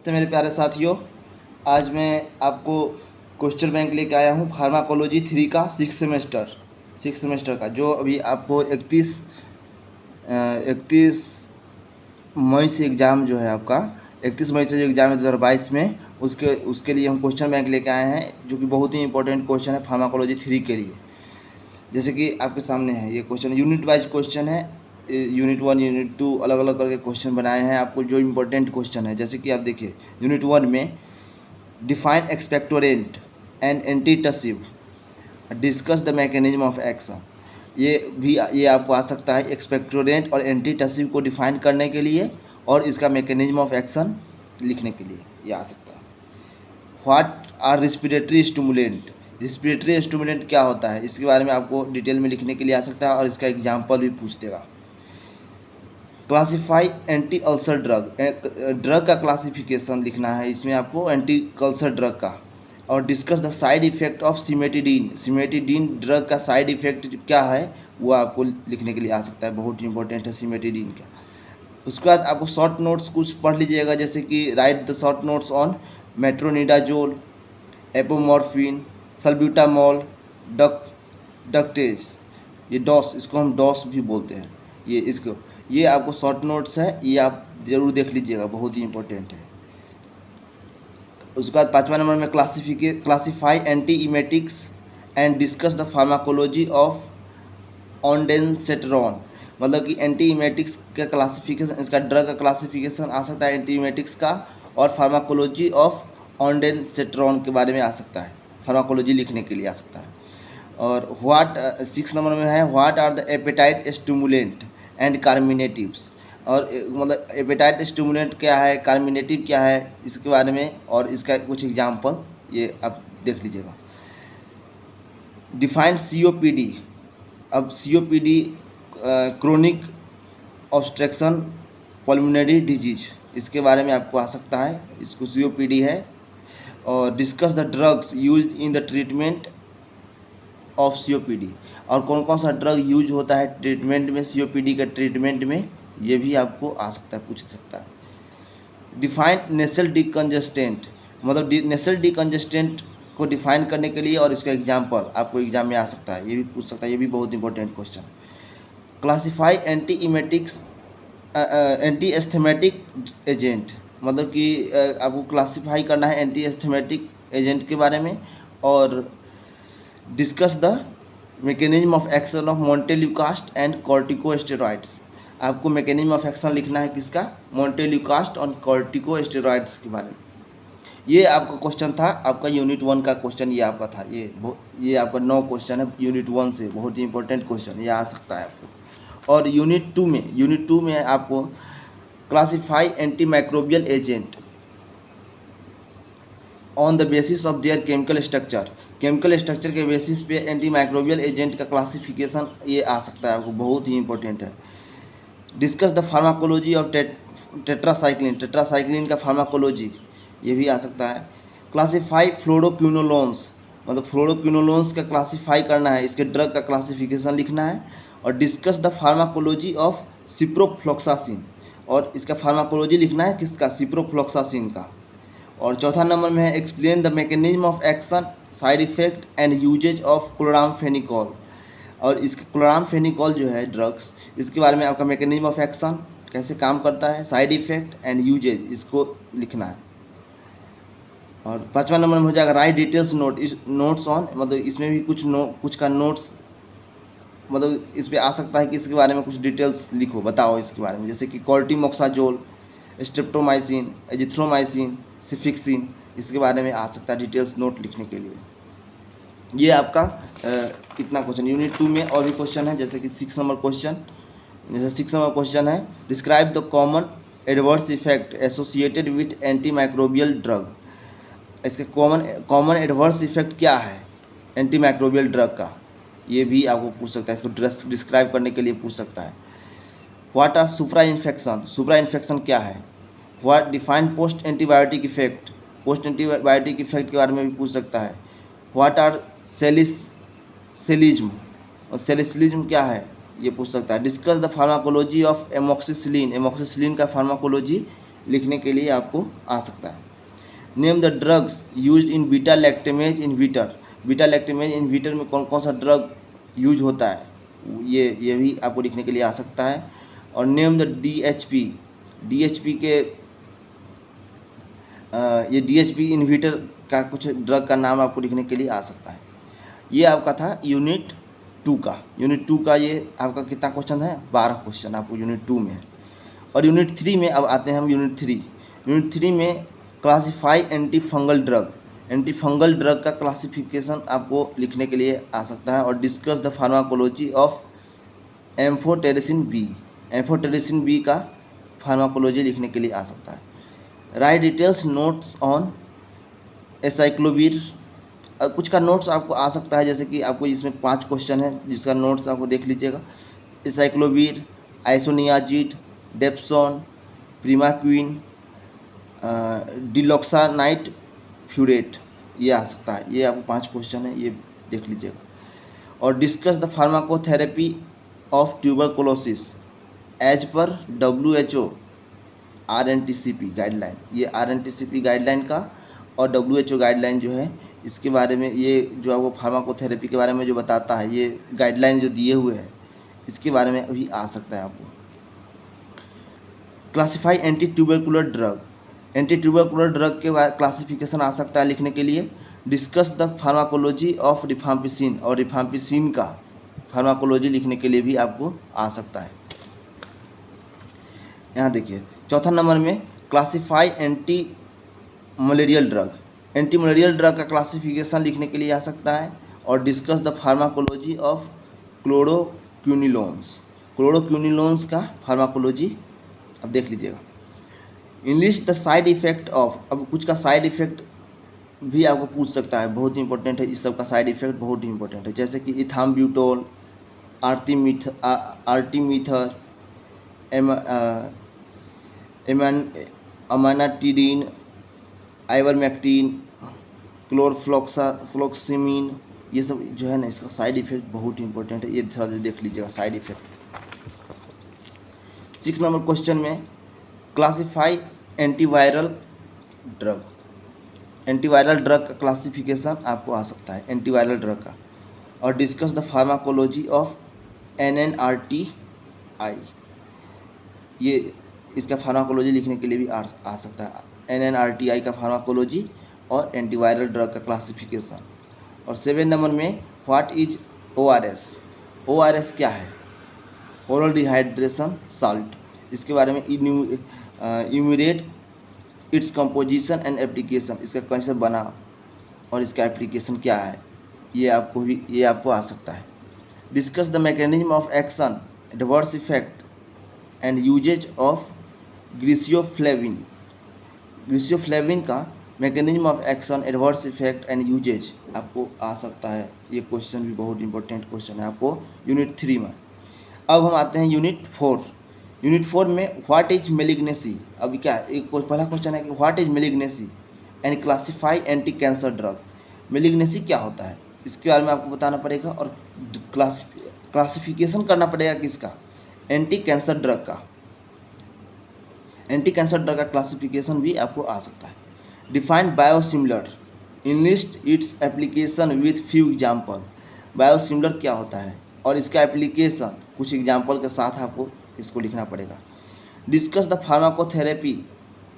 तो मेरे प्यारे साथियों, आज मैं आपको क्वेश्चन बैंक लेके आया हूँ फार्माकोलॉजी 3 का सिक्स सेमेस्टर का, जो अभी आपको 31 मई से एग्ज़ाम जो है आपका 31 मई से जो एग्ज़ाम है 2022 में, उसके लिए हम क्वेश्चन बैंक लेके आए हैं, जो कि बहुत ही इंपॉर्टेंट क्वेश्चन है फार्माकोलॉजी 3 के लिए। जैसे कि आपके सामने है ये क्वेश्चन, यूनिट वाइज क्वेश्चन है, यूनिट 1 यूनिट 2 अलग अलग करके क्वेश्चन बनाए हैं आपको, जो इम्पोर्टेंट क्वेश्चन है। जैसे कि आप देखिए, यूनिट 1 में define expectorant and antitussive, discuss the mechanism of action. ये आपको आ सकता है एक्सपेक्टोरेंट और एंटीटसिव को डिफाइन करने के लिए और इसका मैकेनिज्म ऑफ एक्शन लिखने के लिए ये आ सकता है। What are respiratory stimulant, respiratory stimulant क्या होता है, इसके बारे में आपको डिटेल में लिखने के लिए आ सकता है और इसका एग्जाम्पल भी पूछ देगा। Classify anti ulcer drug, drug का क्लासिफिकेशन लिखना है इसमें आपको, एंटी अल्सर ड्रग का। और discuss the side effect of cimetidine, cimetidine drug का साइड इफ़ेक्ट क्या है वो आपको लिखने के लिए आ सकता है, बहुत इंपॉर्टेंट है सिमेटिडीन का। उसके बाद आपको शॉर्ट नोट्स कुछ पढ़ लीजिएगा, जैसे कि write the short notes on metronidazole, apomorphine, salbutamol, डक्टेस, ये डॉस, इसको हम डॉस भी बोलते हैं, ये आपको शॉर्ट नोट्स है, ये आप ज़रूर देख लीजिएगा, बहुत ही इंपॉर्टेंट है। उसके बाद 5वां नंबर में classify anti emetics and discuss the pharmacology of ondansetron, मतलब कि एंटी इमेटिक्स का क्लासिफिकेशन, इसका ड्रग का क्लासिफिकेशन आ सकता है एंटी इमेटिक्स का, और फार्माकोलॉजी ऑफ ऑन्डेनसेट्रॉन के बारे में आ सकता है, फार्माकोलॉजी लिखने के लिए आ सकता है। और 6 नंबर में है what are the appetite stimulant and carminatives, और मतलब एपेटाइट स्टिमुलेंट क्या है, कार्मिनेटिव क्या है, इसके बारे में और इसका कुछ एग्जाम्पल ये आप देख लीजिएगा। डिफाइन COPD, अब COPD chronic obstruction pulmonary disease, इसके बारे में आपको आ सकता है, इसको COPD है। और discuss the drugs use in the treatment of COPD, और कौन कौन सा ड्रग यूज होता है ट्रीटमेंट में, COPD के ट्रीटमेंट में, ये भी आपको आ सकता है, पूछ सकता है। डिफाइन नेसल डिकंजेस्टेंट, मतलब नेसल डिकंजेस्टेंट को डिफाइन करने के लिए और इसका एग्जाम्पल आपको एग्जाम में आ सकता है, ये भी पूछ सकता है, ये भी बहुत important question. Classify anti emetics anti asthmatic agent, मतलब कि आपको क्लासीफाई करना है एंटी एस्थेमेटिक एजेंट के बारे में। और discuss the mechanism of action of montelukast and corticosteroids, आपको मैकेनिज्म ऑफ एक्शन लिखना है किसका, मोंटेल्यूकास्ट और कॉर्टिकोस्टेरॉइड्स के बारे में। ये आपका क्वेश्चन था, आपका यूनिट 1 का क्वेश्चन ये आपका था, ये आपका 9 क्वेश्चन है यूनिट 1 से, बहुत ही इंपॉर्टेंट क्वेश्चन ये आ सकता है आपको। और यूनिट 2 में आपको classify anti microbial agent on the basis of their chemical structure, chemical structure के बेसिस पे एंटी माइक्रोबियल एजेंट का क्लासिफिकेशन ये आ सकता है आपको, बहुत ही इंपॉर्टेंट है। Discuss the pharmacology of tetracycline का फार्माकोलॉजी, ये भी आ सकता है। क्लासीफाई फ्लोरोक्विनोलोन्स, मतलब फ्लोरोक्विनोलोन्स का क्लासीफाई करना है, इसके ड्रग का क्लासिफिकेशन लिखना है। और discuss the pharmacology of ciprofloxacin, और इसका फार्माकोलॉजी लिखना है किसका, सिप्रोफ्लॉक्सासिन का। और 4था नंबर में है explain the mechanism of action, side effect and usage of chloramphenicol, और इसके क्लोरामफेनिकोल जो है ड्रग्स, इसके बारे में आपका मैकेनिज्म ऑफ एक्शन कैसे काम करता है, साइड इफेक्ट एंड यूजेज, इसको लिखना है। और 5वां नंबर में हो जाएगा राइट डिटेल्स नोट्स ऑन, मतलब इसमें भी कुछ का नोट्स, मतलब इस पर आ सकता है कि इसके बारे में कुछ डिटेल्स लिखो, बताओ इसके बारे में, जैसे कि कॉर्टिमोक्साजोल, स्ट्रेप्टोमाइसिन, एजिथ्रोमाइसिन, सिफिक्सिन, इसके बारे में आ सकता है डिटेल्स नोट लिखने के लिए। ये आपका इतना क्वेश्चन यूनिट 2 में। और भी क्वेश्चन है, जैसे कि 6 नंबर क्वेश्चन है describe the common adverse effect associated with anti microbial drug, इसके कॉमन एडवर्स इफेक्ट क्या है एंटी माइक्रोबियल ड्रग का, ये भी आपको पूछ सकता है, इसको डिस्क्राइब करने के लिए पूछ सकता है। व्हाट आर सुप्रा इन्फेक्शन क्या है। What define post antibiotic effect, post antibiotic effect के बारे में भी पूछ सकता है। व्हाट आर सेलिज्म, और सेलिसिलिज्म क्या है ये पूछ सकता है। Discuss the pharmacology of amoxicillin, amoxicillin का फार्माकोलॉजी लिखने के लिए आपको आ सकता है। Name the drugs use in beta lactamase inhibitor. Beta lactamase inhibitor में कौन कौन सा ड्रग यूज होता है, ये भी आपको लिखने के लिए आ सकता है। और नेम द DHP, DHP के ये DHP इनहिबिटर का कुछ ड्रग का नाम आपको लिखने के लिए आ सकता है। ये आपका था यूनिट 2 का। यूनिट 2 का ये आपका कितना क्वेश्चन है, 12 क्वेश्चन आपको यूनिट 2 में है। और यूनिट 3 में अब आते हैं हम यूनिट 3। यूनिट 3 में classify anti fungal drug. Anti fungal drug का क्लासिफिकेशन आपको लिखने के लिए आ सकता है। और discuss the pharmacology of amphotericin B. Amphotericin B का फार्माकोलॉजी लिखने के लिए आ सकता है। Write details notes on acyclovir. कुछ का नोट्स आपको आ सकता है, जैसे कि आपको इसमें 5 क्वेश्चन है जिसका नोट्स आपको देख लीजिएगा। एसाइक्लोवीर, आइसोनियाजिड, डेप्सोन, प्रीमाक्विन, डिलॉक्सानाइट फ्यूरेट, ये आ सकता है। ये आपको 5 क्वेश्चन है, ये देख लीजिएगा। और discuss the pharmacotherapy of tuberculosis as per WHO RNTCP guideline. ये RNTCP गाइडलाइन का और WHO गाइडलाइन जो है इसके बारे में, ये जो आपको फार्माकोथेरेपी के बारे में जो बताता है, ये गाइडलाइन जो दिए हुए हैं इसके बारे में अभी आ सकता है आपको। Classify anti tubercular drug. Anti tubercular drug के क्लासिफिकेशन आ सकता है लिखने के लिए। Discuss the pharmacology of rifampicin. और रिफाम्पिसिन का फार्माकोलॉजी लिखने के लिए भी आपको आ सकता है। यहाँ देखिए चौथा नंबर में classify anti malarial drug. Anti malarial drug का क्लासिफिकेशन लिखने के लिए आ सकता है। और डिस्कस द फार्माकोलॉजी ऑफ क्लोरोक्विनिलोन्स। क्लोरोक्विनिलोन्स का फार्माकोलॉजी अब देख लीजिएगा। Enlist the side effect of. अब कुछ का साइड इफेक्ट भी आपको पूछ सकता है, बहुत ही इंपॉर्टेंट है। इस सब का साइड इफेक्ट बहुत ही इंपॉर्टेंट है, जैसे कि इथाम्ब्यूटोल, आर्टीमीथर, अमानाटिडीन, आइवरमेक्टिन, क्लोरफ्लोक्सामिन, ये सब जो है ना इसका साइड इफेक्ट बहुत ही इंपॉर्टेंट है। ये थोड़ा सा देख लीजिएगा साइड इफेक्ट। 6 नंबर क्वेश्चन में classify antiviral drug. Antiviral drug का क्लासिफिकेशन आपको आ सकता है, एंटीवायरल ड्रग का। और discuss the pharmacology of NNRTI। ये इसका फार्माकोलॉजी लिखने के लिए भी आ सकता है। NNRTI का फार्माकोलॉजी और एंटीवायरल ड्रग का क्लासिफिकेशन। और 7 नंबर में व्हाट इज ORS। ORS क्या है, ओरल डिहाइड्रेशन साल्ट। इसके बारे में enumerate its composition and application. इसका कैसे बना और इसका एप्लीकेशन क्या है, ये आपको आ सकता है। Discuss the mechanism of action, adverse effect and usage of griseofulvin. Griseofulvin का mechanism of action, adverse effect and uses आपको आ सकता है। ये क्वेश्चन भी बहुत इंपॉर्टेंट क्वेश्चन है आपको यूनिट 3 में। अब हम आते हैं यूनिट 4। यूनिट 4 में व्हाट इज मेलिग्नेसी। अब क्या एक पहला क्वेश्चन है कि what is malignancy and classify anti cancer drug. Malignancy क्या होता है इसके बारे में आपको बताना पड़ेगा और क्लासिफिकेशन करना पड़ेगा किसका, एंटी कैंसर ड्रग का। एंटी कैंसर ड्रग का क्लासिफिकेशन भी आपको आ सकता है। Defined biosimilar, enlist its application with few example. Biosimilar क्या होता है और इसका एप्लीकेशन कुछ एग्जाम्पल के साथ आपको इसको लिखना पड़ेगा। Discuss the pharmacotherapy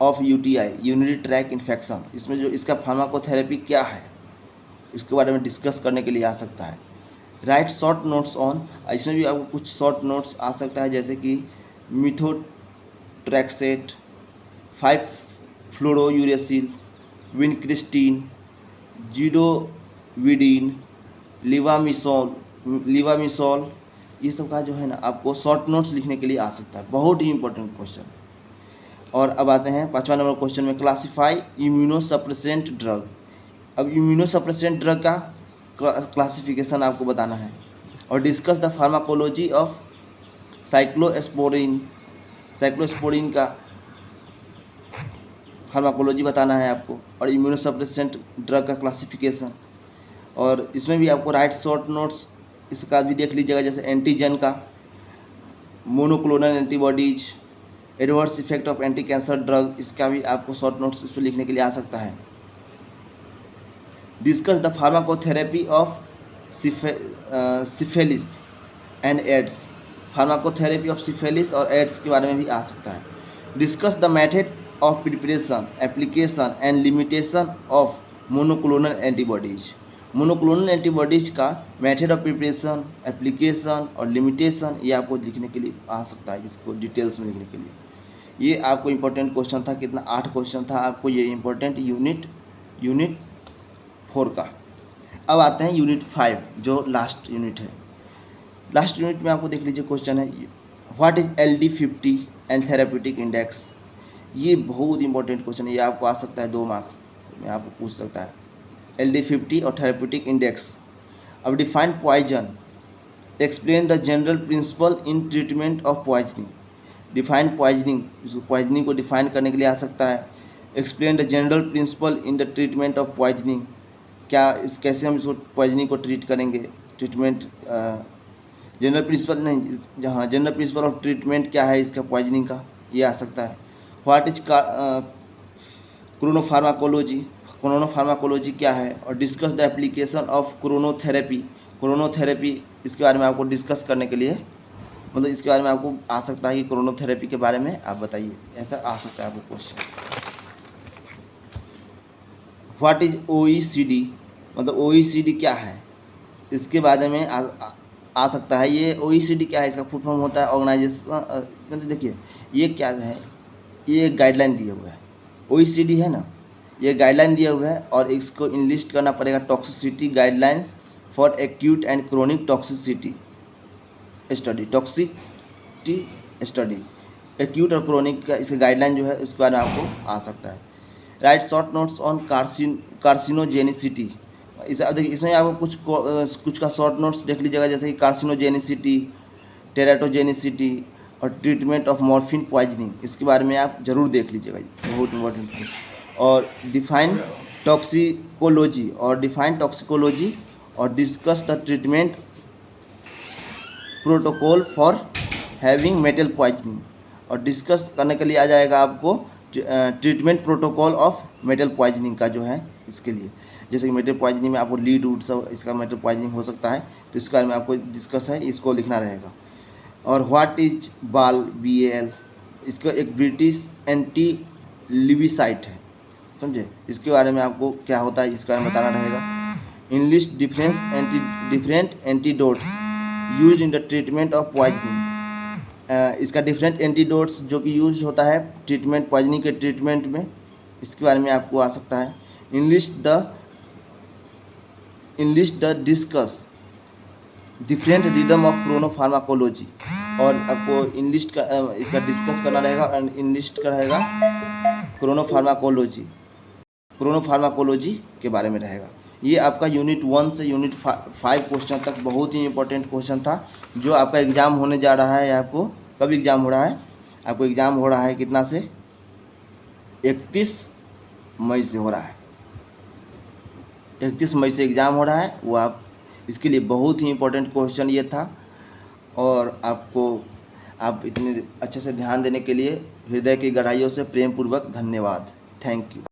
of UTI, urinary track infection. इसमें जो इसका फार्माकोथेरेपी क्या है इसके बारे में डिस्कस करने के लिए आ सकता है। राइट शॉर्ट नोट्स ऑन, इसमें भी आपको कुछ शॉर्ट नोट्स आ सकता है, जैसे कि मिथोट्रैक्सेट, 5-फ्लोरोयूरेसिल, विनक्रिस्टीन, जीडोविडीन, लिवामिसोल, ये सब का जो है ना आपको शॉर्ट नोट्स लिखने के लिए आ सकता है। बहुत ही इंपॉर्टेंट क्वेश्चन। और अब आते हैं 5वां नंबर क्वेश्चन में क्लासीफाई इम्यूनोसप्रेसेंट ड्रग। अब इम्यूनोसप्रेसेंट ड्रग का क्लासिफिकेशन आपको बताना है। और discuss the pharmacology of cyclosporin. Cyclosporin का फार्माकोलॉजी बताना है आपको और इम्यूनोसप्रेसेंट ड्रग का क्लासिफिकेशन। और इसमें भी आपको राइट शॉर्ट नोट्स इसका भी देख लीजिएगा, जैसे एंटीजन का, monoclonal antibodies, adverse effect of anti cancer drug, इसका भी आपको शॉर्ट नोट्स इस पर लिखने के लिए आ सकता है। Discuss the pharmacotherapy of syphilis and AIDS, pharmacotherapy of syphilis और एड्स के बारे में भी आ सकता है। Discuss the method of preparation, application and limitation of monoclonal antibodies, monoclonal antibodies का मेथड ऑफ प्रिपरेशन, एप्लीकेशन और लिमिटेशन ये आपको लिखने के लिए आ सकता है, इसको डिटेल्स में लिखने के लिए। ये आपको इम्पोर्टेंट क्वेश्चन था, कितना 8 क्वेश्चन था आपको ये इम्पोर्टेंट यूनिट 4 का। अब आते हैं यूनिट 5 जो लास्ट यूनिट है। लास्ट यूनिट में आपको देख लीजिए क्वेश्चन है what is LD50 and therapeutic index. ये बहुत इंपॉर्टेंट क्वेश्चन है, ये आपको आ सकता है 2 मार्क्स में आपको पूछ सकता है। LD50 और थेराप्यूटिक इंडेक्स। अब define poison, explain the general principle in treatment of poisoning, define poisoning, इसको पॉइजनिंग को डिफाइन करने के लिए आ सकता है। Explain the general principle in the treatment of poisoning, क्या इस कैसे हम इसको पॉइजनिंग को ट्रीट करेंगे, ट्रीटमेंट जनरल प्रिंसिपल नहीं, जहाँ जनरल प्रिंसिपल ऑफ ट्रीटमेंट क्या है इसका पॉइजनिंग का, ये आ सकता है। व्हाट इज क्रोनोफार्माकोलॉजी, क्रोनोफार्माकोलॉजी क्या है, और discuss the application of chronotherapy, chronotherapy इसके बारे में आपको डिस्कस करने के लिए, मतलब इसके बारे में आपको आ सकता है कि क्रोनोथेरेपी के बारे में आप बताइए, ऐसा आ सकता है आपको क्वेश्चन। व्हाट इज OECD, मतलब OECD क्या है इसके बारे में आ सकता है। ये OECD क्या है, इसका फुल फॉर्म होता है ऑर्गेनाइजेशन, मतलब देखिए ये क्या है, ये गाइडलाइन दिया हुआ है, OECD है ना, ये गाइडलाइन दिया हुआ है और इसको इनलिस्ट करना पड़ेगा। Toxicity guidelines for acute and chronic toxicity study, toxicity study, acute और क्रोनिक का इसका गाइडलाइन जो है उसके बारे में आपको आ सकता है। राइट शॉर्ट नोट्स ऑन कार्सिनोजेनिसिटी, इस देखिए इसमें आपको कुछ का शॉर्ट नोट्स देख लीजिएगा, जैसे कि कार्सिनोजेनिसिटी, टेराटोजेनिसिटी और ट्रीटमेंट ऑफ मॉर्फिन पॉइजनिंग, इसके बारे में आप जरूर देख लीजिएगा, बहुत इंपॉर्टेंट है। और डिफाइन टॉक्सिकोलॉजी और discuss the treatment protocol for having metal poisoning, और डिस्कस करने के लिए आ जाएगा आपको treatment protocol of metal poisoning का जो है इसके लिए, जैसे कि मेटल पॉइजनिंग में आपको लीड वुड सब इसका मेटल पॉइजनिंग हो सकता है, तो इसके बारे में आपको डिस्कस है, इसको लिखना रहेगा। और व्हाट इज BAL, इसका एक ब्रिटिश एंटी लिविसाइट है, समझे, इसके बारे में आपको क्या होता है इसका बताना रहेगा। Enlist different antidotes use in the treatment of poisoning, इसका डिफरेंट एंटीडोट्स जो कि यूज होता है ट्रीटमेंट पॉइजनिंग के ट्रीटमेंट में, इसके बारे में आपको आ सकता है। Enlist the discuss different rhythm of chronopharmacology, और आपको इनलिस्ट का इसका डिस्कस करना रहेगा, और इनलिस्ट का रहेगा क्रोनोफार्माकोलॉजी के बारे में रहेगा। ये आपका यूनिट 1 से यूनिट 5 क्वेश्चन तक बहुत ही इंपॉर्टेंट क्वेश्चन था, जो आपका एग्ज़ाम होने जा रहा है। आपको कब एग्ज़ाम हो रहा है, आपको एग्ज़ाम हो रहा है कितना से, 31 मई से हो रहा है, 31 मई से एग्ज़ाम हो रहा है। वो आप इसके लिए बहुत ही इंपॉर्टेंट क्वेश्चन ये था, और आप इतने अच्छे से ध्यान देने के लिए हृदय की गहराइयों से प्रेम पूर्वक धन्यवाद। Thank you.